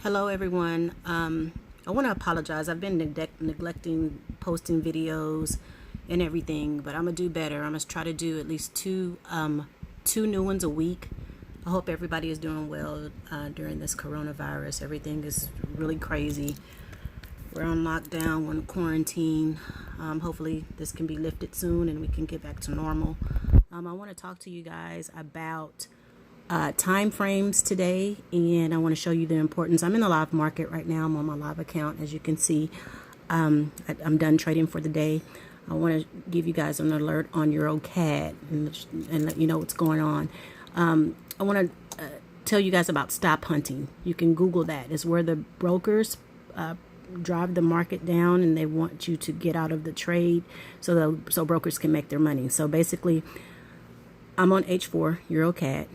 Hello everyone. I want to apologize. I've been neglecting posting videos and everything, but I'm gonna do better. I'm gonna try to do at least two new ones a week. I hope everybody is doing well during this coronavirus. Everything is really crazy. We're on lockdown, we're in quarantine. Hopefully this can be lifted soon and we can get back to normal. I want to talk to you guys about time frames today, and I want to show you the importance. I'm in the live market right now. I'm on my live account, as you can see. I'm done trading for the day. I want to give you guys an alert on EuroCAD and let you know what's going on. I want to tell you guys about stop hunting. You can Google that. It's where the brokers drive the market down, and they want you to get out of the trade so brokers can make their money. So basically, I'm on H4 EuroCAD.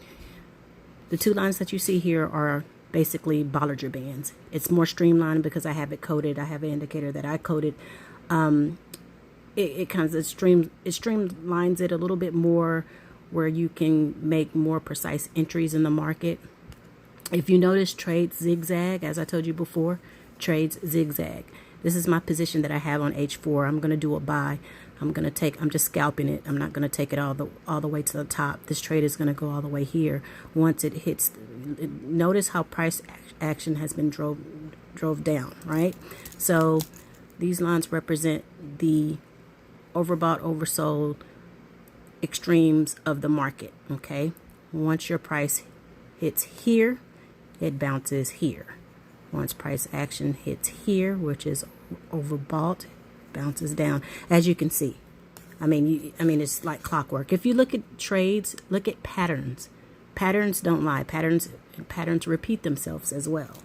The two lines that you see here are basically Bollinger Bands. It's more streamlined because I have it coded. I have an indicator that I coded. It kind of streamlines it a little bit more, where you can make more precise entries in the market. If you notice, trades zigzag, as I told you before, trades zigzag. This is my position that I have on H4. I'm going to do a buy. I'm just scalping it. I'm not going to take it all the way to the top. This trade is going to go all the way here. Once it hits, notice how price action has been drove down, right? So these lines represent the overbought, oversold extremes of the market, okay? Once your price hits here, it bounces here. Once price action hits here, which is overbought, bounces down. As you can see, I mean, it's like clockwork. If you look at trades, look at patterns. Patterns don't lie. Patterns repeat themselves as well.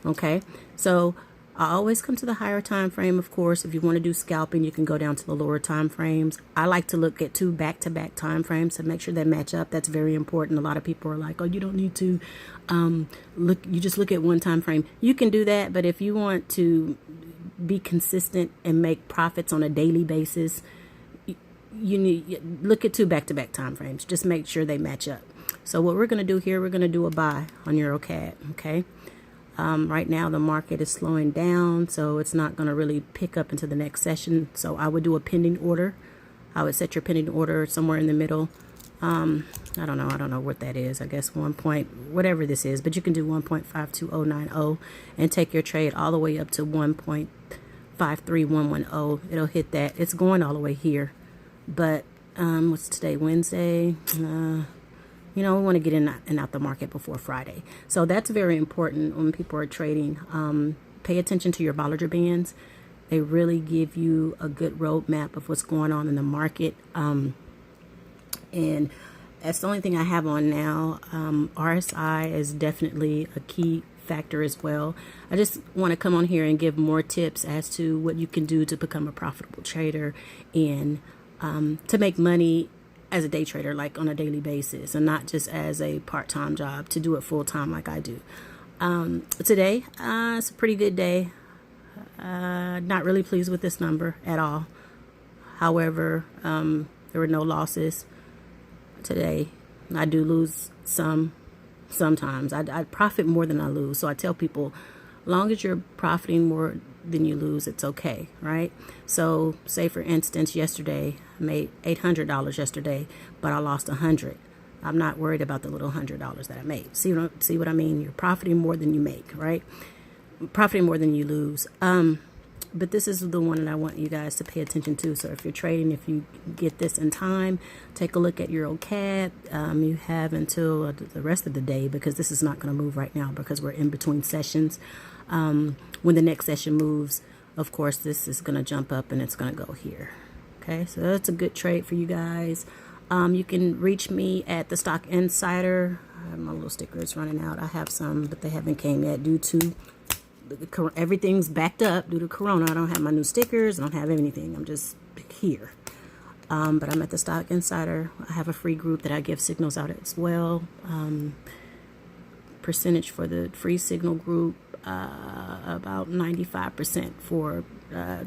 Okay, so I always come to the higher time frame. Of course, if you want to do scalping, you can go down to the lower time frames. I like to look at two back-to-back time frames to make sure they match up. That's very important. A lot of people are like, "Oh, you don't need to look. You just look at one time frame." You can do that, but if you want to be consistent and make profits on a daily basis, you need look at two back-to-back time frames. Just make sure they match up. So what we're going to do here, we're going to do a buy on EuroCAD. Okay. Right now the market is slowing down, so it's not going to really pick up into the next session. So I would do a pending order. I would set your pending order somewhere in the middle. I don't know what that is. I guess 1 point whatever this is, but you can do 1.52090 and take your trade all the way up to 1.53110. It'll hit that. It's going all the way here, but what's today, Wednesday? We want to get in and out the market before Friday. So that's very important when people are trading. Pay attention to your Bollinger Bands. They really give you a good roadmap of what's going on in the market. And that's the only thing I have on now. RSI is definitely a key factor as well. I just want to come on here and give more tips as to what you can do to become a profitable trader and to make money as a day trader, like on a daily basis, and not just as a part-time job, to do it full-time like I do. Today, it's a pretty good day. Not really pleased with this number at all. However, there were no losses today. I do lose sometimes. I profit more than I lose. So I tell people, long as you're profiting more than you lose, it's okay, right? So say for instance, yesterday I made $800 yesterday, but I lost $100. I'm not worried about the little $100 that I made. See what I mean? You're profiting more than you make, right? Profiting more than you lose. But this is the one that I want you guys to pay attention to. So if you're trading, if you get this in time, take a look at EuroCAD. You have until the rest of the day, because this is not going to move right now because we're in between sessions. When the next session moves, of course, this is going to jump up and it's going to go here. Okay, so that's a good trade for you guys. You can reach me at the Stock Insider. My little sticker is running out. I have some, but they haven't came yet due to everything's backed up due to Corona. I don't have my new stickers. I don't have anything. I'm just here. But I'm at the Stock Insider. I have a free group that I give signals out as well. Percentage for the free signal group, about 95% for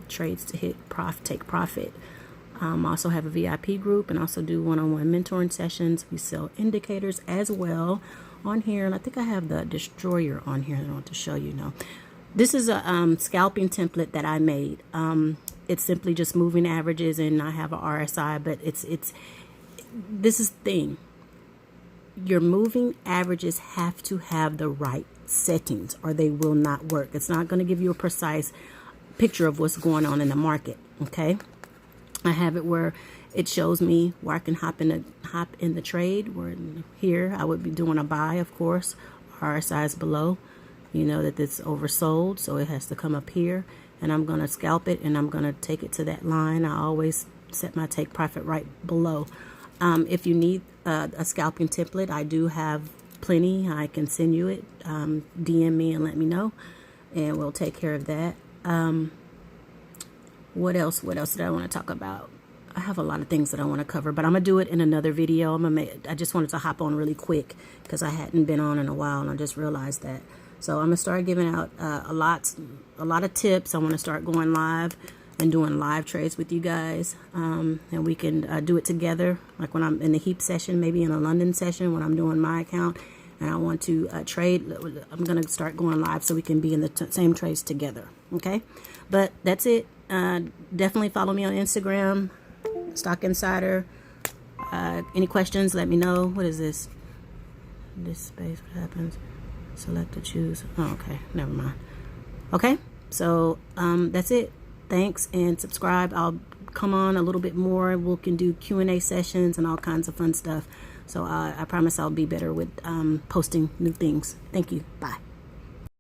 trades to take profit. Also have a VIP group and also do one-on-one mentoring sessions. We sell indicators as well on here, and I think I have the destroyer on here. I want to show you now. This is a scalping template that I made. It's simply just moving averages, and I have a RSI, but this is the thing. Your moving averages have to have the right settings or they will not work. It's not going to give you a precise picture of what's going on in the market. Okay, I have it where it shows me where I can hop in the trade. Where here I would be doing a buy, of course. RSI is below. You know that it's oversold, so it has to come up here, and I'm going to scalp it, and I'm going to take it to that line. I always set my take profit right below. If you need a scalping template, I do have plenty. I can send you it. DM me and let me know, and we'll take care of that. What else did I want to talk about? I have a lot of things that I want to cover, but I'm gonna do it in another video. I just wanted to hop on really quick because I hadn't been on in a while, and I just realized that. So I'm gonna start giving out a lot of tips. I want to start going live and doing live trades with you guys, and we can do it together. Like when I'm in the HEAP session, maybe in a London session when I'm doing my account, and I want to trade. I'm gonna start going live so we can be in the same trades together. Okay, but that's it. Definitely follow me on Instagram. Stock Insider. Any questions, let me know. What is this? This space, what happens? Select to choose. Oh, okay, never mind. Okay, so that's it. Thanks, and subscribe. I'll come on a little bit more. We can do Q&A sessions and all kinds of fun stuff. So I promise I'll be better with posting new things. Thank you. Bye.